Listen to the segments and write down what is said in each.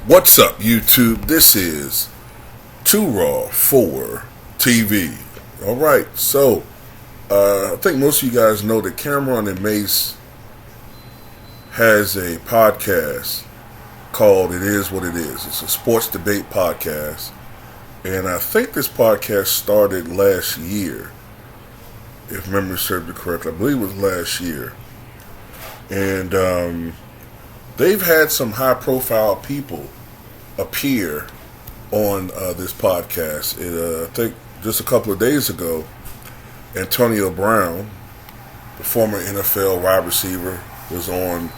What's up, YouTube? This is Too Raw for TV. Alright, so I think most of you guys know that Cameron and Mace has a podcast called It Is What It Is. It's a sports debate podcast. And I think this podcast started last year, if memory serves me correctly. I believe it was last year. And they've had some high-profile people appear on this podcast. I think just a couple of days ago, Antonio Brown, the former NFL wide receiver, was on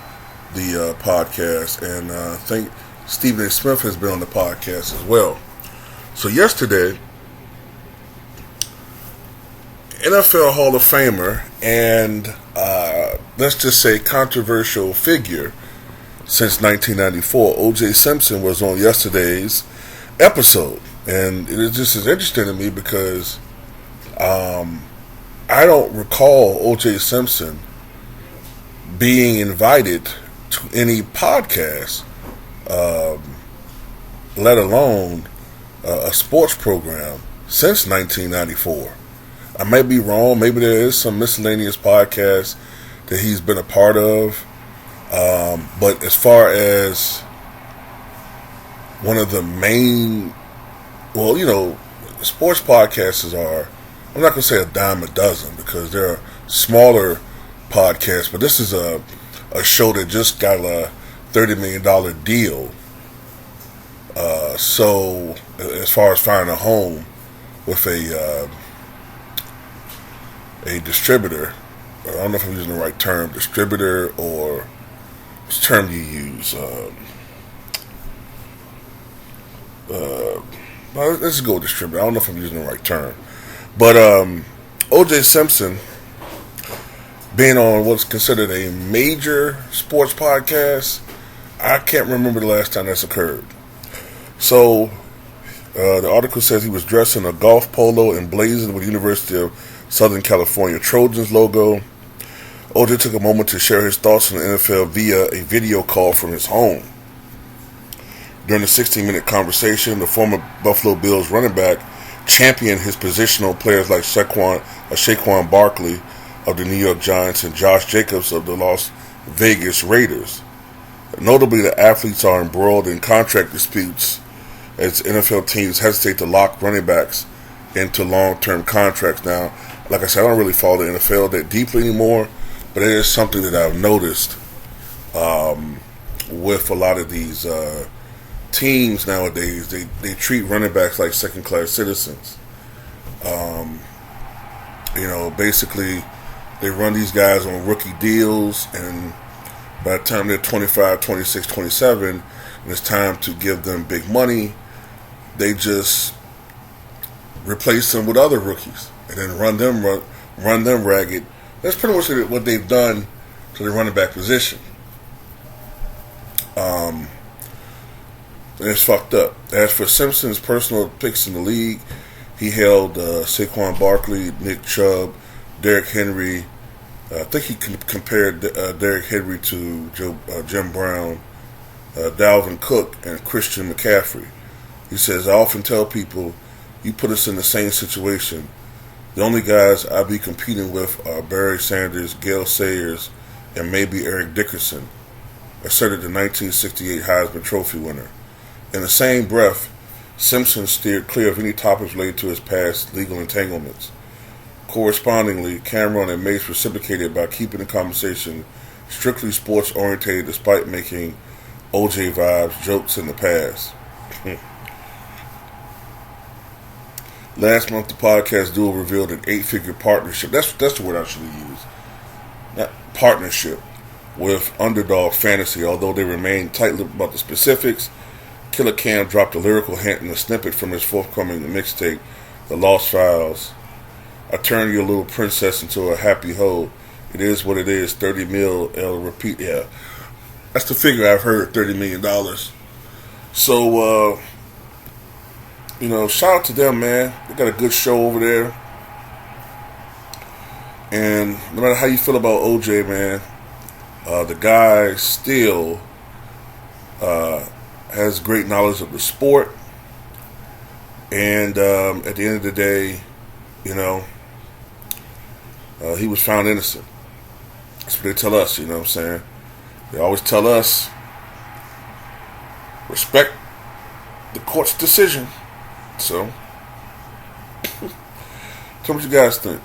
the podcast, and I think Stephen A. Smith has been on the podcast as well. So yesterday, NFL Hall of Famer and let's just say controversial figure since 1994, O.J. Simpson was on yesterday's episode, and it just is interesting to me because I don't recall O.J. Simpson being invited to any podcast, let alone a sports program, since 1994. I might be wrong. Maybe there is some miscellaneous podcast that he's been a part of. But as far as one of the main, sports podcasts are, I'm not going to say a dime a dozen because there are smaller podcasts, but this is a show that just got a $30 million deal. So as far as finding a home with a distributor, I don't know if I'm using the right term, distributor, or which term you use. Let's just go with distributor. I don't know if I'm using the right term. But O.J. Simpson being on what's considered a major sports podcast, I can't remember the last time that's occurred. So the article says he was dressed in a golf polo emblazoned with University of Southern California Trojans logo. O.J. took a moment to share his thoughts on the NFL via a video call from his home. During the 16-minute conversation, the former Buffalo Bills running back championed his positional players like Saquon Barkley of the New York Giants and Josh Jacobs of the Las Vegas Raiders. Notably, the athletes are embroiled in contract disputes as NFL teams hesitate to lock running backs into long-term contracts. Now, like I said, I don't really follow the NFL that deeply anymore, but it is something that I've noticed with a lot of these teams nowadays. They treat running backs like second-class citizens. Basically, they run these guys on rookie deals, and by the time they're 25, 26, 27, and it's time to give them big money, they just replace them with other rookies and then run them ragged. That's pretty much what they've done to the running back position. And it's fucked up. As for Simpson's personal picks in the league, he held Saquon Barkley, Nick Chubb, Derrick Henry. I think he compared Derrick Henry to Jim Brown, Dalvin Cook, and Christian McCaffrey. He says, I often tell people, you put us in the same situation. The only guys I'll be competing with are Barry Sanders, Gale Sayers, and maybe Eric Dickerson, asserted the 1968 Heisman Trophy winner. In the same breath, Simpson steered clear of any topics related to his past legal entanglements. Correspondingly, Cameron and Mace reciprocated by keeping the conversation strictly sports-oriented despite making O.J. vibes jokes in the past. Last month, the podcast duo revealed an 8-figure partnership. That's the word I should use. Not partnership with Underdog Fantasy. Although they remain tight-lipped about the specifics, Killer Cam dropped a lyrical hint in a snippet from his forthcoming mixtape, The Lost Files. I turned your little princess into a happy hoe. It is what it is. 30 mil. L repeat. Yeah, that's the figure I've heard. $30 million. So, shout out to them, man. They got a good show over there. And no matter how you feel about OJ, man, the guy still has great knowledge of the sport, and at the end of the day, you know, he was found innocent. That's what they tell us, you know what I'm saying? They always tell us, respect the court's decision. So, tell me what you guys think.